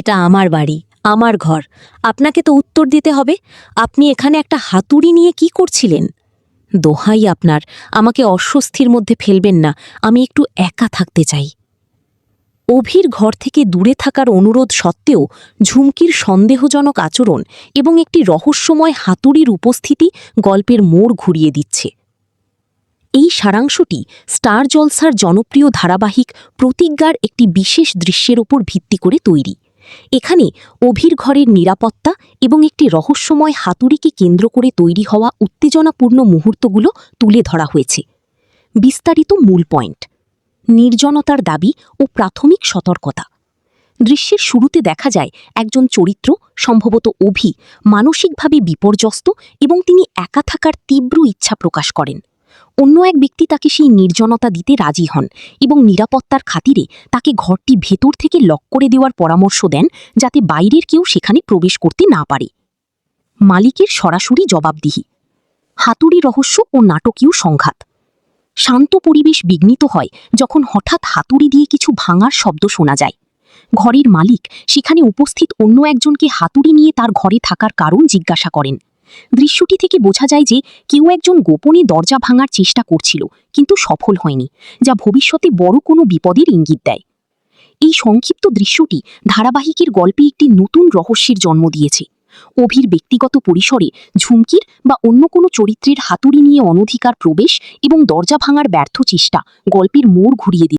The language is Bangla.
এটা আমার বাড়ি, আমার ঘর। আপনাকে তো উত্তর দিতে হবে। আপনি এখানে একটা হাতুড়ি নিয়ে কি করছিলেন? দোহাই আপনার, আমাকে অস্বস্তির মধ্যে ফেলবেন না। আমি একটু একা থাকতে চাই। অভির ঘর থেকে দূরে থাকার অনুরোধ সত্ত্বেও ঝুমকির সন্দেহজনক আচরণ এবং একটি রহস্যময় হাতুড়ির উপস্থিতি গল্পের মোড় ঘুরিয়ে দিচ্ছে। এই সারাংশটি স্টার জলসার জনপ্রিয় ধারাবাহিক প্রতিজ্ঞার একটি বিশেষ দৃশ্যের ওপর ভিত্তি করে তৈরি। এখানে অভির ঘরের নিরাপত্তা এবং একটি রহস্যময় হাতুড়িকে কেন্দ্র করে তৈরি হওয়া উত্তেজনাপূর্ণ মুহূর্তগুলো তুলে ধরা হয়েছে। বিস্তারিত মূল পয়েন্ট: নির্জনতার দাবি ও প্রাথমিক সতর্কতা। দৃশ্যের শুরুতে দেখা যায় একজন চরিত্র, সম্ভবত অভি, মানসিকভাবে বিপর্যস্ত এবং তিনি একা থাকার তীব্র ইচ্ছা প্রকাশ করেন। অন্য এক ব্যক্তি তাকে সেই নির্জনতা দিতে রাজি হন এবং নিরাপত্তার খাতিরে তাকে ঘরটি ভেতর থেকে লক করে দেওয়ার পরামর্শ দেন, যাতে বাইরের কেউ সেখানে প্রবেশ করতে না পারে। মালিকের সরাসরি জবাবদিহি, হাতুড়ি রহস্য ও নাটকীয় সংঘাত। শান্ত পরিবেশ বিঘ্নিত হয় যখন হঠাৎ হাতুড়ি দিয়ে কিছু ভাঙার শব্দ শোনা যায়। ঘরের মালিক সেখানে উপস্থিত অন্য একজনকে হাতুড়ি নিয়ে তার ঘরে থাকার কারণ জিজ্ঞাসা করেন। দৃশ্যটি থেকে বোঝা যায় যে কেউ একজন গোপনে দরজা ভাঙার চেষ্টা করছিল, কিন্তু সফল হয়নি, যা ভবিষ্যতে বড় কোনো বিপদের ইঙ্গিত দেয়। এই সংক্ষিপ্ত দৃশ্যটি ধারাবাহিকের গল্পে একটি নতুন রহস্যের জন্ম দিয়েছে। অভির ব্যক্তিগত পরিসরে ঝুমকির বা অন্য কোনো চরিত্রের হাতুড়ি নিয়ে অনধিকার প্রবেশ এবং দরজা ভাঙার ব্যর্থ চেষ্টা গল্পের মোড় ঘুরিয়ে দিচ্ছে।